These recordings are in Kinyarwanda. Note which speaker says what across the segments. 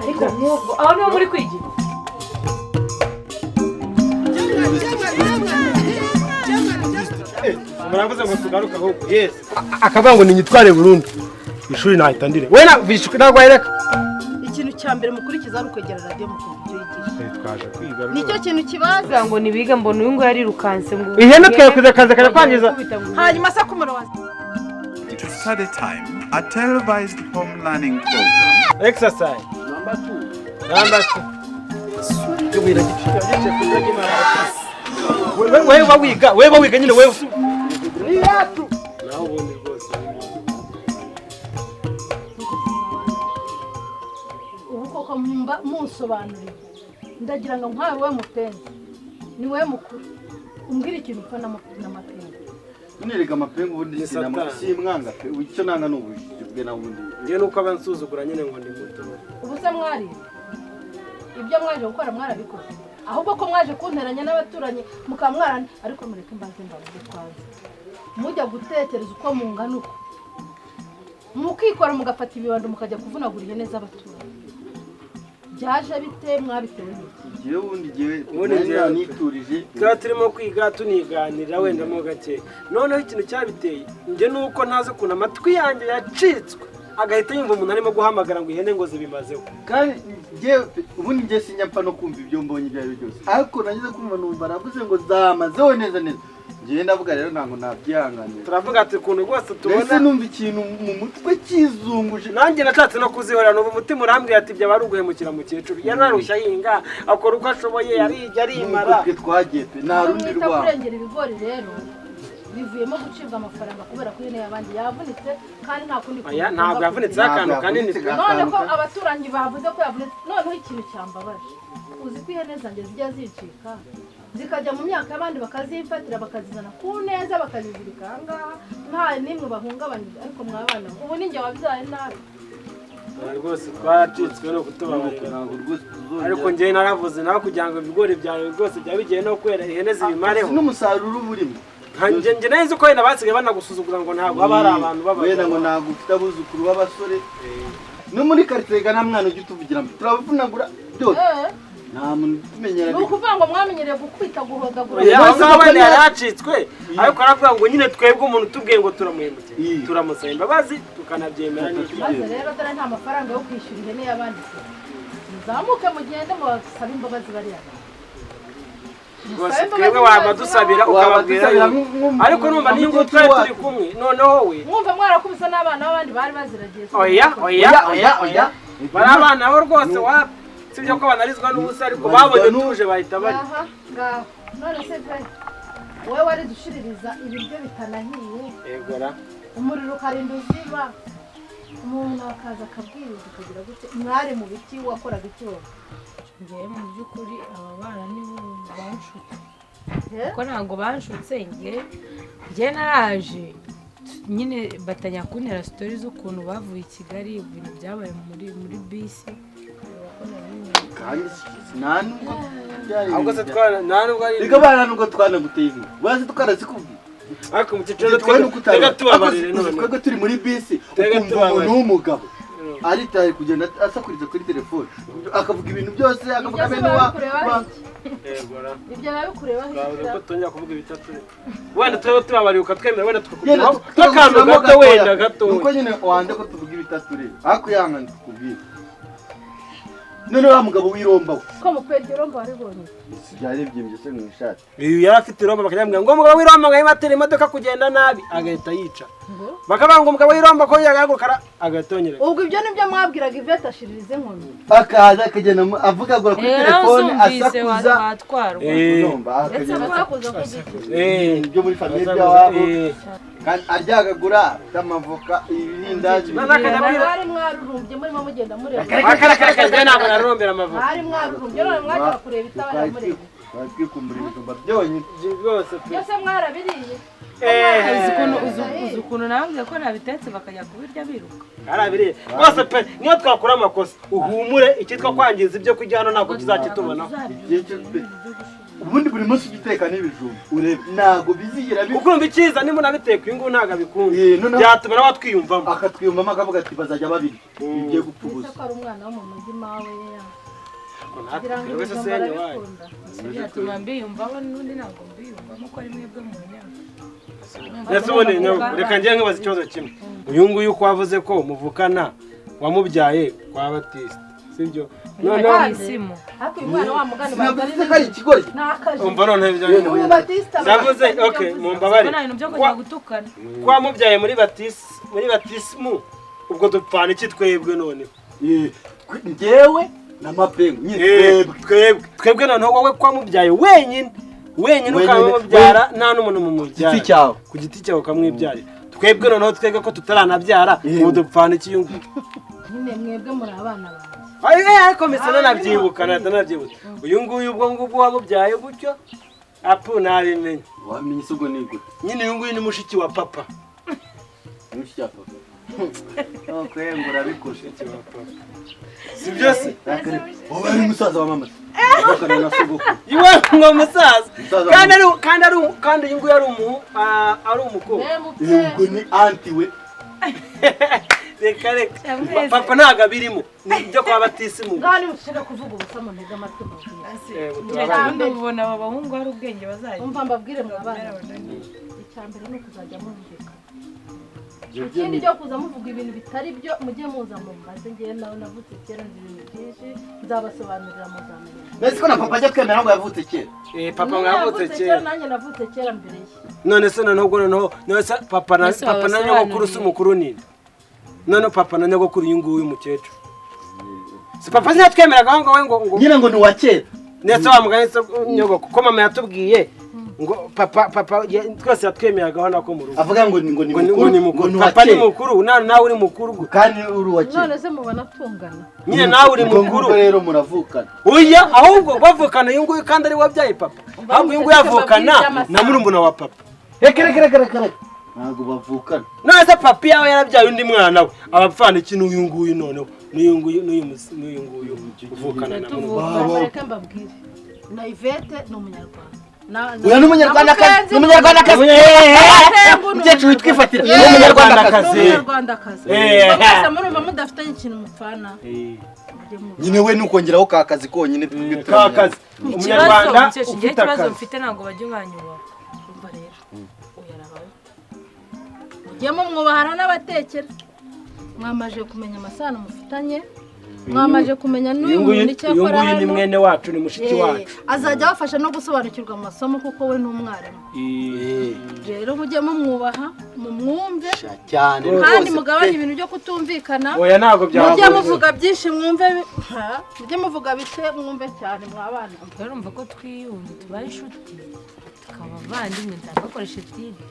Speaker 1: ariko nk'ubwo aho niho muri kwigira
Speaker 2: muravuze ngo tugaruke ahubwo yes akavuga ngo ninyitware burundu ishuri nahitandire we ntabwo yereka
Speaker 3: ikintu cya mbere mukurikiza ari ukwegera radio mukuru ibyo yigisha
Speaker 2: twaje kwiga
Speaker 3: nicyo kintu kibaza
Speaker 1: ngo nibiga mbona uyu nguyu arirukanse ngo
Speaker 2: ihene twakuze kaze kare kwangiza
Speaker 3: hanyuma se kumura wazi
Speaker 4: To study time, a televised home learning program.
Speaker 2: exercise number 2 tubira gicika gice kugira imana wewe wiga nyine wewe niyatu naho ubundi rwose
Speaker 3: ubu koko munsobanurire ndagira ngo nkwawe we mupenzi ni we mukuru umbwira ikintu upfa n'amapengu
Speaker 5: Nirega amapengu ubundi simwanga pe icyo nanga n'ubujibwe na ubundi
Speaker 2: ngiye nuko abansuzugura nyine ngo ndi muto
Speaker 3: ubu se mwari ibyo mwaje gukora mwarabikoze ahubwo ko mwaje kunteranya n'abaturanyi mukamwarana ariko mureke mbanze twaze mujya gutekereza uko mungana uko mukikora mugafata ibibando mukajya kuvunagura ihene z'abaturanyi byaje bite mwabitewe n'iki
Speaker 5: jewe ubundi niturije
Speaker 2: twa turimo kwiga tuniganira wenda mo gake noneho ikintu cyabiteye nge nuko ntaze kuna amatwi yanjye yacitswe agahita yumva umuntu arimo guhamagara ngo ihene ngo zibimazeho
Speaker 5: kandi ubundi nge sinyapfa no kumva ibyo mbonye ibyo ari byose ariko nagize kumva numva navuze ngo zamazeho neza ngiye ndavuga rero ntango nabyihanganira
Speaker 2: turavuga ati kuntu rwose tubona
Speaker 5: ese numva ikintu mu mutwe kizunguje
Speaker 2: nanjye nashatse no kuzihorera n'ubu umutima urambwiye ati bya baruguhemukira mukecuru yararushya yinga akora uko ashoboye yarimara
Speaker 5: twe twagiye pe nta rundi rwabo
Speaker 3: kurengera ibigori rero bivuyemo gucibwa amafaranga kubera ko ihene yabandi yavunitse kandi nta kundi
Speaker 2: ntabwo yavunitse akantu kanini
Speaker 3: none ko abaturanyi bavuze ko yavunitse noneho ikintu cyambabaje uzi ko ihene zanjye zijya zicika zikajya mu myaka y'abandi bakazifatira bakazizana ku neza bakazizirika ahangaha nta nimwe bahungabanyije ariko mwabana ubu ninjye wabyaye nabi
Speaker 2: rwose twaracitswe no kutubabarira ariko njyewe naravuze nawe kugira ngo ibigori byawe rwose byaba bigiye no kwera ihene zibimareho
Speaker 5: n'umusaruro uba urimo
Speaker 2: njye neza uko wenda basigaye banagusuzugura ngo ntabwo haba hari abantu
Speaker 5: b'abagabo wenda ngo ntabwo ufite abuzukuru b'abasore no muri karitsiye nta mwana ujya utuvugiramo turabavunagura byose nta muntu tumenyera
Speaker 3: ni ukuvuga ngo mwamenyereye gukwita guhodagura
Speaker 2: wenda yaracitswe ariko aravuga ngo nyine twebwe umuntu tubwiye ngo turamuhemukira turamusaba imbabazi tukanabyemera
Speaker 3: maze rero dore nta mafaranga yo kwishyura ihene y'abandi se muzamuke mugende mubasabe imbabazi bariya
Speaker 2: twebwe wabadusabira ukababwira ariko numva n'ingo twari turi kumwe noneho we
Speaker 3: mwumva mwarakubise n'abana b'abandi bari baziragiye
Speaker 2: oya bari abana bo rwose sibyo ko banarizwa n'ubusa ariko babonye tuje bahita bari
Speaker 3: ngaho none se pe wowe wari dushiririza ibiryo bitanahiye
Speaker 2: egora
Speaker 3: umuriro ukarinda uziba umuntu akaza akabwiriza ukagira gute mwari mu biti wakoraga ikibazo
Speaker 1: ngewe mu by'ukuri aba bana nibo banshutse kuko ntabwo banshutse ngewe naraje nyine batanya kuntera sitori z'ukuntu bavuye i Kigali ibintu byabaye muri bisi
Speaker 5: ahubwo se nubwo twanaguteye inkuru wazi tukarazikubwira
Speaker 2: ariko umukecuru twebwe
Speaker 5: turi muri bisi ukumva umuntu w'umugabo aritaye kugenda asakuriza kuri telefone akavuga ibintu byose akavuga bene
Speaker 3: ibyo babikurebaho
Speaker 2: ko tongera kuvuga ibitatu wenda tubabariye ukatwemera wenda tukakubwiraho akantu gato wenda gato
Speaker 5: nuko nyine wande ko tuvuga ibitatu rero ariko yangana tukubwira none wa mugabo w'iromba we
Speaker 3: ko mukwege iromba waribonye
Speaker 5: byari byimbye se mu ishati
Speaker 2: yari afite iromba bakanyambwira ngo umugabo w'iromba ngo yimatera imodoka kugenda nabi agahita yica bakavuga ngo umugabo w'iromba ko yagahaguruka agatonyera
Speaker 3: ubwo ibyo nibyo mwabwiraga Ivete ashiririza inkoni
Speaker 5: akaza akagenda avugagura kuri telefone asakuza ibyo muri famiye by'awabo kandi aryagagura amavoka ibirindazi
Speaker 3: bari mwarurumbye murimo mugenda mureba
Speaker 2: akarakara ntabwo narombera amavoka
Speaker 3: bari mwarurumbye none mwajya kureba itabara mureba
Speaker 5: twikumbura ibijumba byonyine
Speaker 3: byose mwarabiriye
Speaker 1: uzi ukuntu nababwiye ko nabitetse bakajya kubirya biruka
Speaker 2: arabiriye rwose pe niyo twakora amakosa uhumure icyitwa kwangiza ibyo kurya hano ntabwo kizakitubanaho
Speaker 5: ubundi buri munsi ugiteka n'ibijumba urebe ntago bizigera
Speaker 2: kuko urumva icyiza nimba unabiteka uyu nguyu ntabwo abikunda
Speaker 5: noneho
Speaker 2: byatuma nawe twiyumvamo
Speaker 5: akatwiyumvamo akavuga ati bazajya babiri bigiye gupfa ubusa
Speaker 3: ko ari umwana wo mu mujyi mawe
Speaker 2: kugira ngo wese senye wayo
Speaker 1: byatuma mbiyumvaho n'undi ntabwo mbiyumvamo ko ari mwebwe mu nyama
Speaker 2: ndetse ubone reka njye nkibaza ikibazo kimwe uyu nguyu uko wavuze ko muvukana wamubyaye kwa Batista sibyo
Speaker 3: noneho ariko uyu mwana wa mugani
Speaker 5: sinavuze ko ari ikigori
Speaker 2: umva none ibyo
Speaker 3: uyu Batista
Speaker 2: navuze okay mumbabare
Speaker 1: nta bintu byo kujya gutukana
Speaker 2: kwa mubyaye muri batismu ubwo dupfana iki twebwe noneho
Speaker 5: njyewe na mapengu nyine
Speaker 2: twebwe noneho wowe kwa mubyaye wenyine ukamubyara nta n'umuntu mumubyara ku giti cyawe ukamwibyarira twebwe noneho twebwe ko tutaranabyara ubu dupfana iki yungu
Speaker 3: nyine mwebwe muri abana banjye
Speaker 2: ariko mbese nanabyibuka uyu nguyu ubwo ngubwo wamubyaye gutyo apu nabimenye
Speaker 5: wamenye isugo nigute
Speaker 2: nyine uyu nguyu ni mushiki wa papa
Speaker 5: mushiki wa papa kwengura bikoshe
Speaker 2: si byose
Speaker 5: wowe ari musaza wa mama ukana na sogoko
Speaker 2: iwe ngo musaza kandi uyu nguyu ari umukobwa
Speaker 5: ubwo ni anti we
Speaker 2: reka papa ntabwo abirimo ni ibyo kwa Batisimu
Speaker 3: ngaho nimushaka kuvuga ubusa mu ntege amatwi mbabwira
Speaker 1: ubundi ubona aba bahungu hari ubwenge bazagira
Speaker 3: umva mbabwire mwabana icya mbere ni ukuzajya mwumvikana ikindi cyo kuza muvuga ibintu bitari byo mujye muza mu mbaze ngewe nawe navutse kera nzi ibintu byinshi nzabasobanurira muzamenya
Speaker 5: nese ko na papa ajya twemera ngo yavutse kera
Speaker 2: papa mwavutse kera
Speaker 3: nanjye navutse kera mbere ye
Speaker 2: none se noneho papa na nyogokuru si umukuru nini none papa na nyogokuru uyu nguyu umukecuru si papa sinatwemeraga aho ngaho ngo
Speaker 5: nyine ngo ni uwa kera
Speaker 2: ndetse wamugane se nyogokuru ko mama yatubwiye ngo papa twese yatwemeragaho nako mu rugo
Speaker 5: avuga ngo ni mukuru
Speaker 2: papa ni mukuru nawe uri mukuru
Speaker 5: kandi uri uwa kera
Speaker 3: none se mubona tungana
Speaker 2: nyine nawe uri mukuru
Speaker 5: rero muravukana
Speaker 2: oya ahubwo bavukana uyu nguyu kandi ari wabyaye papa ahubwo uyu nguyu yavukana na murumuna wa papa
Speaker 5: reka ntabwo bavukana
Speaker 2: none se papa yawe yarabyaye undi mwana we abapfana iki n'uyu nguyu noneho n'uyu nguyu uvukana na murumuna
Speaker 3: reka mbabwire na Yvette ni umunyarwanda
Speaker 5: uyu ni umunyarwandakazi umukecuru witwifatira ni
Speaker 3: umunyarwandakazi mwese murumva mudafitanye ikintu mupfana
Speaker 5: nyine we nukongeraho ka kazi konyine
Speaker 2: ka kazi umunyarwanda
Speaker 1: ufite ikibazo mfite ntabwo bajya banyubaha umva rero uyarabaho
Speaker 3: mujye mumwubahana n'abatekera mwamaje kumenya amasano mufitanye mwamaje kumenya n'uyu muntu icyo akora hano
Speaker 2: ni mwene wacu ni mushiki wacu
Speaker 3: azajya abafasha no gusobanukirwa mu masomo kuko we ni umwarimu rero mujye mumwubaha mumwumve
Speaker 5: cyane
Speaker 3: kandi mugabanye ibintu byo kutumvikana
Speaker 2: oya ntabwo byaba
Speaker 3: mujye muvuga byinshi mwumve mujye muvuga bike mwumve cyane mwabana
Speaker 1: urumva ko twiyunze tubaye inshuti tukaba abavandimwe nzagakoresha tide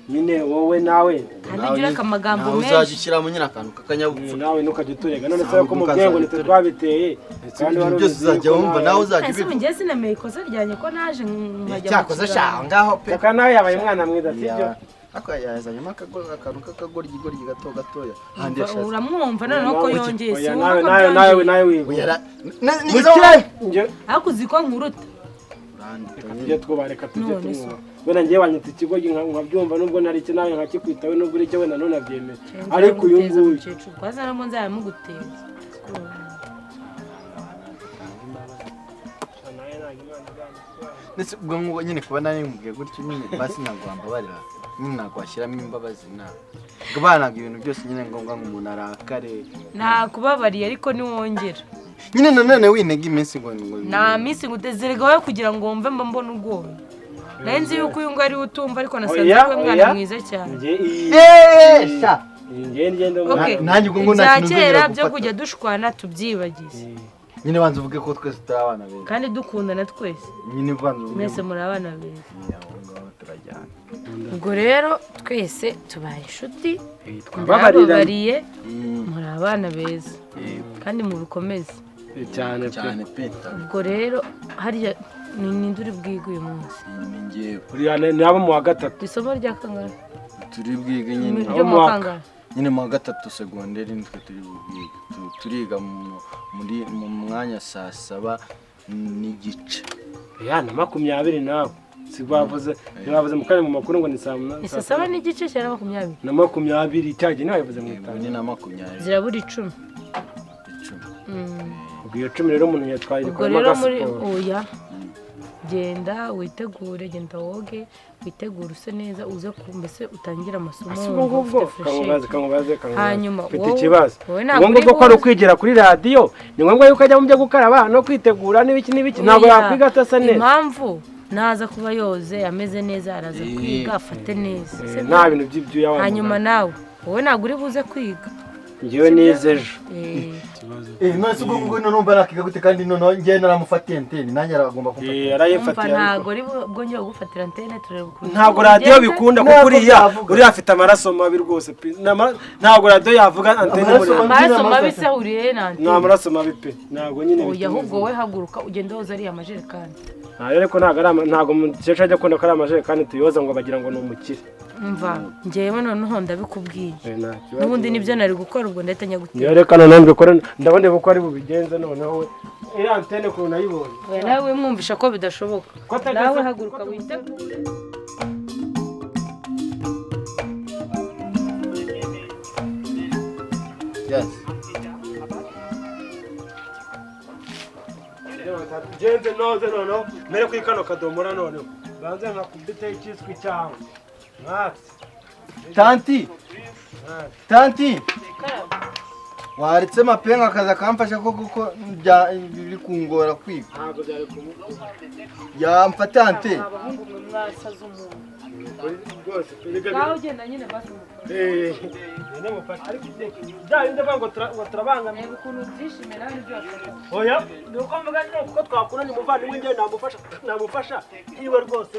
Speaker 2: nyine wowe nawe
Speaker 1: kandi ugira akamagambo menshi
Speaker 5: uzajya ushyiramo nyine akantu kakanyabupfura
Speaker 2: nawe ntukajya uturega none se ko mubwiye ngo nitwe twabiteye
Speaker 5: kandi wari byose uzajya wumva nawe uzajya
Speaker 1: ese njye sinamenye ikosa ryanjye ko naje nkajya
Speaker 5: cyakoze shaho ngaho pe
Speaker 2: kaka nawe yabaye umwana mwiza sibyo
Speaker 5: aka yazanyemo akantu k'akagoryi gatoya
Speaker 1: uramwumva noneho ko yongeye si
Speaker 2: nawe wiwe
Speaker 1: ariko uzi ko nkuruta
Speaker 2: tujye twubareka tujye tumwubaha wenda ngewe wanyita ikigo nkabyumva nubwo nari iki nawe nkakikwitawe nubwo uri cyo wenda ntunabyemere ariko uyu nguyu
Speaker 1: twazanamo nzayamuguteza
Speaker 5: ndetse ubwo ngubu nyine kuba nari mubwiye gutyo nyine basi ntabwo wambabarira nyine ntabwo washyiramo imbabazi nawe banaga ibintu byose nyine ngombwa ngo umuntu arakare
Speaker 1: nakubabariye ariko niwongera
Speaker 5: nyine nanone wintega iminsi ngo
Speaker 1: nta minsi ngutezerega wowe kugira ngo wumve mba mbona ubwoba nari nzi yuko uyu nguyu ari we utumva ariko nasanze ko mwana mwiza cyane
Speaker 5: nanjye ubwo ngo
Speaker 1: nta kintu kera byo kujya dushwana tubyibagize
Speaker 5: nyine banza uvuge ko twese turi abana beza
Speaker 1: kandi dukundana twese
Speaker 5: nyine banza uvuge
Speaker 1: mwese muri abana beza ubwo rero twese tubaye inshuti twababariye muri abana beza kandi mubikomeze
Speaker 2: cyane
Speaker 5: pe
Speaker 1: ubwo rero hariya ni uri bwige uyu munsi
Speaker 2: ni abo mu wa gatatu
Speaker 1: isomo rya kangahe
Speaker 5: turi bwige nyine
Speaker 1: ryo mu wa kangahe
Speaker 5: nyine mu wa gatatu segonderi nitwe turiga mu mwanya saa 7 n'igice
Speaker 2: ya na 20 nawe sibavuze mu kanya mu makuru ngo ni saa 8
Speaker 1: isa 7 n'igice cyane 20
Speaker 2: na 20 cyaje niwe yavuze mu itanga
Speaker 5: ni na 20
Speaker 1: zirabura 10
Speaker 2: ubwo iyo 10 rero umuntu yatwaye
Speaker 1: ubwo rero muri oya genda witegure genda woge witegure use neza uze mbese utangira amasomo
Speaker 2: kangubaze
Speaker 1: hanyuma
Speaker 2: ufite ikibazo ngombwa ko ari ukwigira kuri radio ni ngombwa yuko ajya mu byo gukaraba no kwitegura n'ibiki ntabwo yakwiga atasa neza
Speaker 1: impamvu naza kuba yoze ameze neza araza kwiga afate neza
Speaker 2: nta bintu by'ibyo yawe
Speaker 1: hanyuma nawe wowe ntabwo uri buze kwiga
Speaker 2: ngewe nizejo
Speaker 5: none ubwo numva nakiga gute kandi none ngiye naramufatiye antene nanjye aragomba kumfata
Speaker 2: yarayifatiye
Speaker 1: ntabwo ari bwo ngiye gufatira antene turebe ukuntu
Speaker 2: ntabwo radio bikunda kuko uriya afite amaraso mabi rwose ntabwo radio yavuga antene muri
Speaker 1: amaraso mabi se uriye nante
Speaker 2: nta maraso mabi pe ntabwo nyine
Speaker 1: oya ahubwo we haguruka ugende woza ari amajerekani
Speaker 2: ariko ntabwo mukecuru ajya akunda ko ari amajerekani tuyoza ngo bagira ngo ni umukire
Speaker 1: mva ngewe noneho ndabikubwiye n'ubundi nibyo nari gukora ubwo ndahita nyagutera
Speaker 2: yerekana namwe ko ndabone ko ari bubigenze noneho we iri antene ko nayibonye
Speaker 1: oya nawe wimwumvisha ko bidashoboka nawe haguruka witegure
Speaker 5: yes
Speaker 2: genze noze noneho mere kuri kano kadomora noneho banze nkakubite ikiswi cyawe mwatsi
Speaker 5: tanti waretse mapenga akaza kamfasha ko biri kungora kwiga
Speaker 2: ntabwo byari kumukura
Speaker 5: yamfata ante
Speaker 1: abahungu mwasaza umuntu
Speaker 2: rwose
Speaker 1: nawe ugenda nyine basi
Speaker 2: nene mufasha ariko byarinde ngo turabangamiye
Speaker 1: ukuntu byishimira n'ibyo afata
Speaker 2: oya nuko mvuga nuko twakuranye umuvandimwe njye namufasha iwe rwose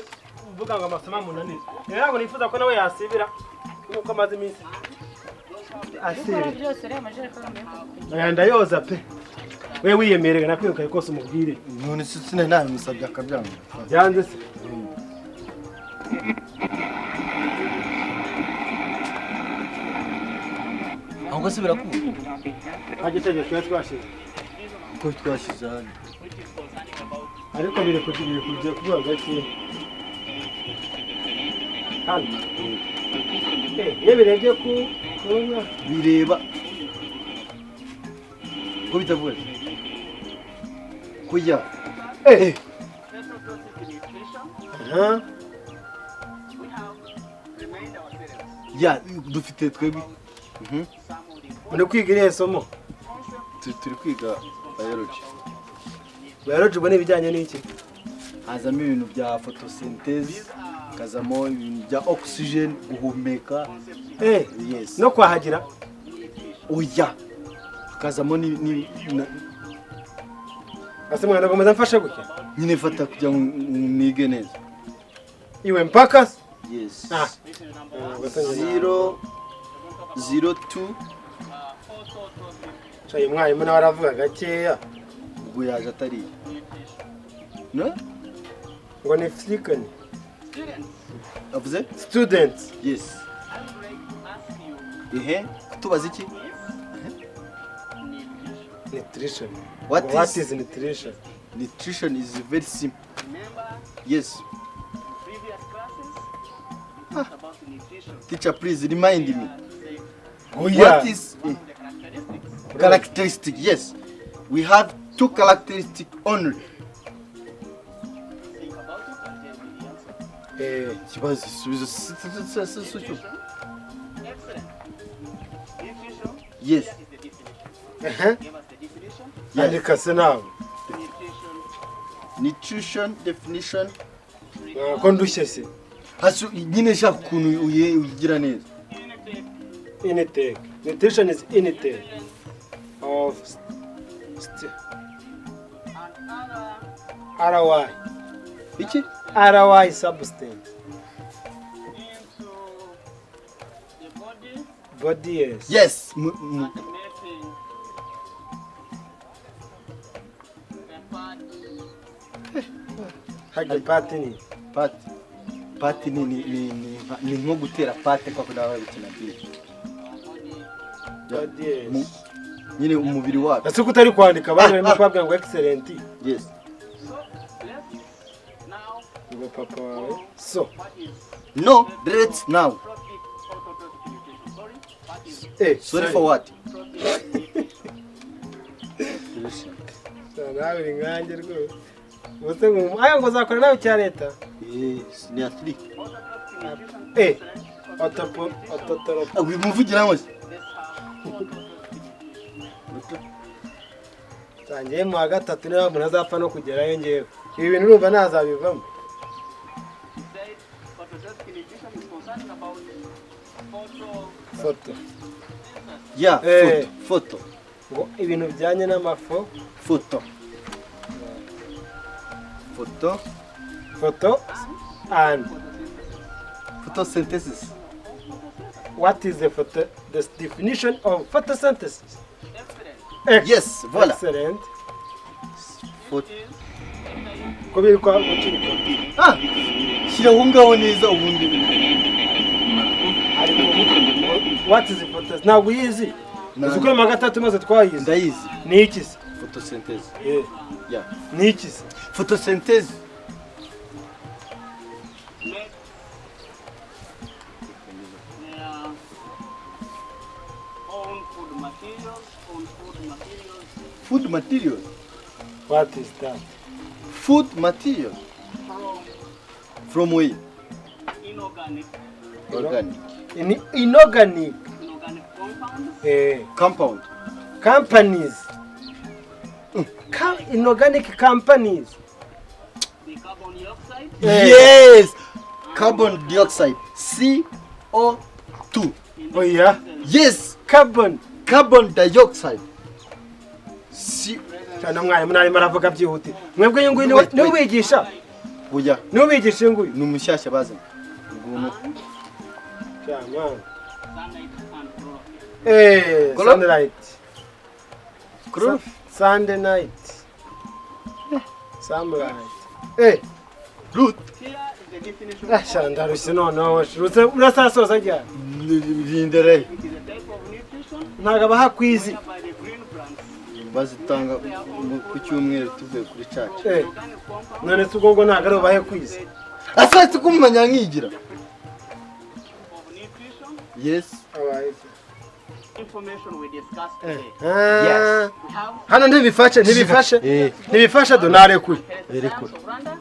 Speaker 2: mvuga ngo amasomo amunaniye ntabwo nifuza ko nawe yasibira nuko amaze iminsi asibira
Speaker 1: byose rero amajerekani
Speaker 2: ndayoza pe we wiyemerera nakwirukaye kose umubwire
Speaker 5: none sine nawe musabye akabyanga
Speaker 2: byanze se
Speaker 5: ahubwo se birakunda
Speaker 2: agitegeko twashize
Speaker 5: ko twashize hano
Speaker 2: ariko biri kugiye kuvuga gake hano iyo birebye kubona
Speaker 5: bireba ko bitavuye kujya ya dufite twebwe
Speaker 2: uri kwiga irihe somo
Speaker 5: turi kwiga biology
Speaker 2: biology ubwo ni ibijyanye n'iki
Speaker 5: hazamo ibintu bya photosynthesis kazamo ibintu bya oxygen guhumeka yes
Speaker 2: no kwahagira
Speaker 5: oya kazamo ni
Speaker 2: ase mwana ngomeza mfashe gutya
Speaker 5: nyine fata kugira ngo nige neza
Speaker 2: iwe mpaka
Speaker 5: yes
Speaker 2: 002
Speaker 5: chaye
Speaker 2: mwarimu nawe aravuga gakeya
Speaker 5: ubwo yaje atari no
Speaker 2: ngo ni flicken
Speaker 5: avuze
Speaker 2: students
Speaker 5: yes tubaza iki
Speaker 2: nutrition
Speaker 5: what
Speaker 2: is nutrition
Speaker 5: nutrition is very simple yes about nutrition teacher please remind me what is characteristic yes we have two characteristics only kibazo subizo yes
Speaker 2: yandika se nawe
Speaker 5: nutrition definition
Speaker 2: ko ndushye se
Speaker 5: hasu nyine shaka ukuntu uyigira neza
Speaker 2: intake nutrition is intake of RY
Speaker 5: iki
Speaker 2: RY substance body
Speaker 5: yes
Speaker 2: hagi
Speaker 5: pati ni nko gutera pate kwa kudawa bikina biki nyine umubiri wacu
Speaker 2: ase kutari kwandika bane barimo kwabwira ngo excellent
Speaker 5: yes
Speaker 2: papa wawe so
Speaker 5: No, let's now. Sorry for what?
Speaker 2: nawe uri nkanjye rwose ubuse aya ngo uzakora nawe cya leta
Speaker 5: Ni atri.
Speaker 2: ototoro
Speaker 5: Wimuvugira ngo
Speaker 2: tangiye mu wa gatatu niba umuntu azapfa no kugerayo ngewe ibi bintu urumva ntazabivamo foto
Speaker 5: Yeah, photo.
Speaker 2: ngo ibintu bijyanye n'amafo
Speaker 5: Photo. Photo.
Speaker 2: foto and
Speaker 5: Photosynthesis.
Speaker 2: what is the definition of photosynthesis?
Speaker 5: Yes, voilà.
Speaker 2: Excellent.
Speaker 5: Photo.
Speaker 2: Ko biri kwa gucika.
Speaker 5: Shyira aho ngaho neza ubundi.
Speaker 2: What is photosynthesis? Ntabwo uyizi. Uzi ko mu gatatu maze twayize.
Speaker 5: Ndayizi.
Speaker 2: Ni iki se?
Speaker 5: Photosynthesis.
Speaker 2: Yeah. Ni iki se?
Speaker 5: Photosynthesis. Food materials.
Speaker 2: What is that?
Speaker 5: Food materials. From where?
Speaker 6: Inorganic.
Speaker 5: Organic.
Speaker 2: Inorganic.
Speaker 5: Compound.
Speaker 2: Companies. Inorganic companies.
Speaker 6: The carbon dioxide.
Speaker 5: Yes. Carbon dioxide. CO2.
Speaker 2: Oh yeah.
Speaker 5: Yes.
Speaker 2: Carbon.
Speaker 5: Carbon dioxide.
Speaker 2: Cyane mwarimu narimo aravuga byihute. Mwebwe iyo nguyu ni ubigisha.
Speaker 5: Oya.
Speaker 2: Ni ubigisha iyo nguyu.
Speaker 5: Ni umushyashya bazanye. Nguno.
Speaker 2: Cyane.
Speaker 6: Sunlight and
Speaker 2: Sunlight. Sunday night. Sunlight.
Speaker 5: Root.
Speaker 6: Here is the definition.
Speaker 2: Shandarushye noneho urasasoza ryari?
Speaker 5: Rindere.
Speaker 6: It is a type of nutrition
Speaker 2: Ntago abaha kwizi.
Speaker 6: by the green plants.
Speaker 5: Bazitanga ku cyumweru tuvuye kuri church.
Speaker 6: Organic compound
Speaker 2: None se ubwo ngo ntago ari ubahe kwizi.
Speaker 5: Asatse kumanya nkigira.
Speaker 6: of nutrition
Speaker 5: Yes.
Speaker 6: information we discussed today.
Speaker 5: Yes.
Speaker 6: We have
Speaker 2: Hano ntibifashe donare kuri.
Speaker 6: Science of Rwanda.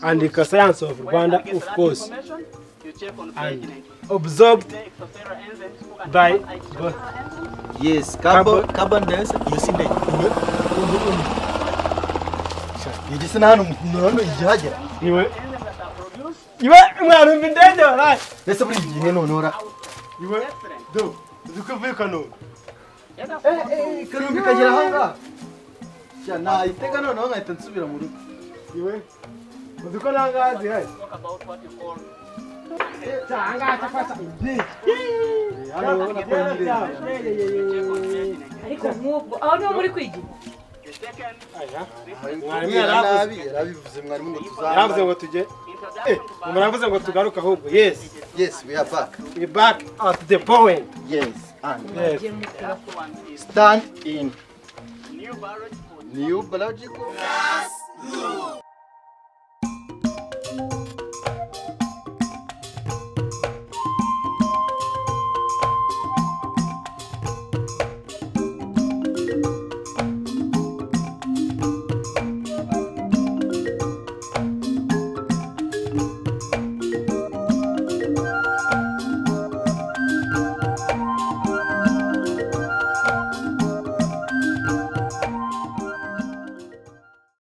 Speaker 2: Andika Science of
Speaker 6: When
Speaker 2: Rwanda
Speaker 6: I get
Speaker 2: of
Speaker 6: that
Speaker 2: course.
Speaker 6: information, you check on page
Speaker 2: And
Speaker 6: 90.
Speaker 2: absorbed
Speaker 6: The exoteric enzymes who can
Speaker 2: by
Speaker 6: convert exoteric enzymes.
Speaker 5: Yes. Carbon dioxide. Yosinde. Yigise hano igihagera.
Speaker 2: niwe
Speaker 6: Enzymes that are produced
Speaker 2: iwe mwarumva indege waraye.
Speaker 5: Ese buri gihe nonora.
Speaker 2: Iwe do uzukuvuye Kanombe.
Speaker 5: Kanombe kagera hanga. Cyana itega noneho nkahita nsubira mu rugo.
Speaker 2: Iwe uzuko nangazi hai.
Speaker 6: talk about what you call
Speaker 2: Cyanga cyafata indege.
Speaker 5: Hano ubona ko ndege.
Speaker 1: ariko nk'ubwo aho niho muri kwigira.
Speaker 6: the second
Speaker 2: Mwarimu yaravuze.
Speaker 5: Yarabivuze mwarimu ngo
Speaker 2: Yaravuze
Speaker 5: tuzaza.
Speaker 2: ngo tujye.
Speaker 6: introduction to
Speaker 2: Muravuze ngo tugaruke ahubwo. Yes.
Speaker 5: Yes, we are back.
Speaker 2: We back at the point.
Speaker 5: Yes. And
Speaker 2: Yes.
Speaker 6: biology one is
Speaker 5: stand in
Speaker 6: new biology for
Speaker 5: new biological